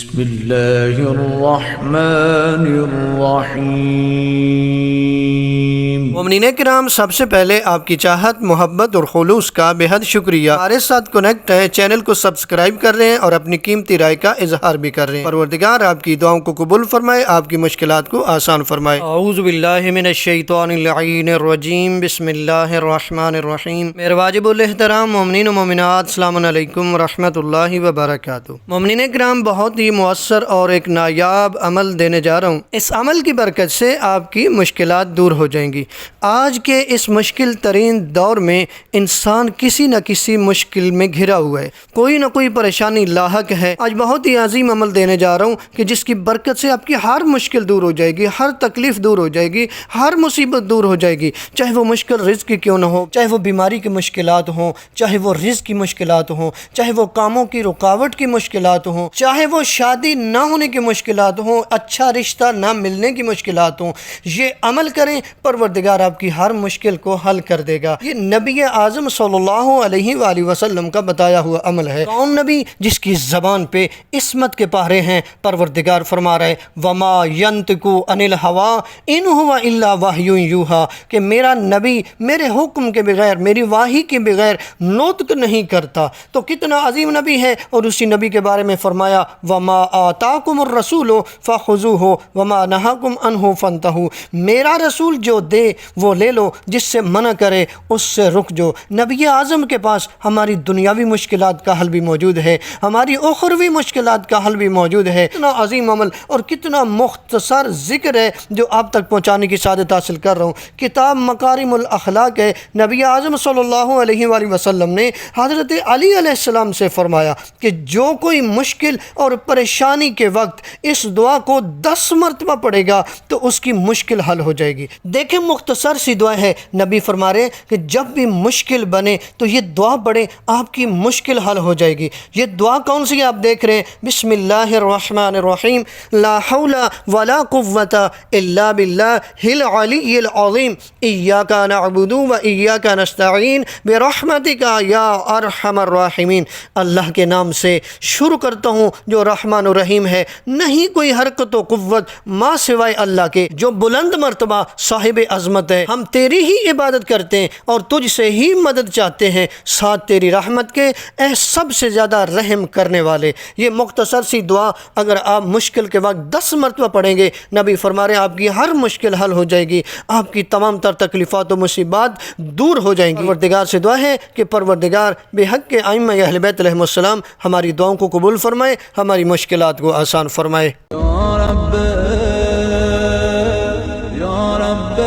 بسم اللہ الرحمن الرحیم۔ مومنین کرام، سب سے پہلے آپ کی چاہت، محبت اور خلوص کا بے حد شکریہ۔ ہمارے ساتھ کنیکٹ ہیں، چینل کو سبسکرائب کر رہے ہیں اور اپنی قیمتی رائے کا اظہار بھی کر رہے ہیں۔ پروردگار آپ کی دعاؤں کو قبول فرمائے، آپ کی مشکلات کو آسان فرمائے۔ اعوذ باللہ من الشیطان اللعین الرجیم، بسم اللہ الرحمن الرحیم۔ میرے واجب الاحترام مومنین و مومنات، السلام علیکم ورحمۃ اللہ وبرکاتہ۔ مومنین کرام، بہت ہی مؤثر اور ایک نایاب عمل دینے جا رہا ہوں۔ اس عمل کی برکت سے آپ کی مشکلات دور ہو جائیں گی۔ آج کے اس مشکل ترین دور میں انسان کسی نہ کسی مشکل میں گھرا ہوا ہے، کوئی نہ کوئی پریشانی لاحق ہے۔ آج بہت ہی عظیم عمل دینے جا رہا ہوں کہ جس کی برکت سے آپ کی ہر مشکل دور ہو جائے گی، ہر تکلیف دور ہو جائے گی، ہر مصیبت دور ہو جائے گی، چاہے وہ مشکل رزق کی کیوں نہ ہو، چاہے وہ بیماری کی مشکلات ہوں، چاہے وہ رزق کی مشکلات ہوں، چاہے وہ کاموں کی رکاوٹ کی مشکلات ہوں، چاہے وہ شادی نہ ہونے کی مشکلات ہوں، اچھا رشتہ نہ ملنے کی مشکلات ہوں۔ یہ عمل کریں، پروردگار آپ کی ہر مشکل کو حل کر دے گا۔ یہ نبی اعظم صلی اللہ علیہ وآلہ وسلم کا بتایا ہوا عمل ہے۔ کون نبی؟ جس کی زبان پہ عصمت کے پہرے ہیں۔ پروردگار فرما رہے وما ینطق عن الہویٰ ان ہوا الا وحی یوحیٰ، کہ میرا نبی میرے حکم کے بغیر، میری واہی کے بغیر نطق نہیں کرتا۔ تو کتنا عظیم نبی ہے۔ اور اسی نبی کے بارے میں فرمایا وما آتاکم الرسول فخذوہ وما نہاکم عنہ فانتہوا، میرا رسول جو دے وہ لے لو، جس سے منع کرے اس سے رک جو۔ نبی اعظم کے پاس ہماری دنیاوی مشکلات کا حل بھی موجود ہے، ہماری اخروی مشکلات کا حل بھی موجود ہے۔ کتنا عظیم عمل اور کتنا مختصر ذکر ہے جو آپ تک پہنچانے کی سعادت حاصل کر رہا ہوں۔ کتاب مکارم الاخلاق ہے۔ نبی اعظم صلی اللہ علیہ وآلہ وسلم نے حضرت علی علیہ السلام سے فرمایا کہ جو کوئی مشکل اور پریشانی کے وقت اس دعا کو 10 مرتبہ پڑھے گا تو اس کی مشکل حل ہو جائے گی۔ دیکھیں مختصر سی دعا ہے، نبی فرما رہے کہ جب بھی مشکل بنے تو یہ دعا پڑھیں، آپ کی مشکل حل ہو جائے گی۔ یہ دعا کون سی آپ دیکھ رہے ہیں؟ بسم اللہ الرحمن الرحیم، لا حول ولا قوة الا باللہ العلی العظیم، ایاک نعبد و ایاک نستعین برحمتک یا ارحم الراحمین۔ اللہ کے نام سے شروع کرتا ہوں جو رحمان الرحیم ہے، نہیں کوئی حرکت و قوت ماں سوائے اللہ کے، جو بلند مرتبہ صاحب عظمت ہے۔ ہم تیری ہی عبادت کرتے ہیں اور تجھ سے ہی مدد چاہتے ہیں، ساتھ تیری رحمت کے، اے سب سے زیادہ رحم کرنے والے۔ یہ مختصر سی دعا اگر آپ مشکل کے وقت 10 مرتبہ پڑھیں گے، نبی فرما رہے ہیں آپ کی ہر مشکل حل ہو جائے گی، آپ کی تمام تر تکلیفات و مصیبات دور ہو جائیں گی۔ پروردگار سے دعا ہے کہ پروردگار بے حق کے ائمہ اہل بیت علیہم السلام ہماری دعاؤں کو قبول فرمائے، ہماری مشکلات کو آسان فرمائے۔ یا رب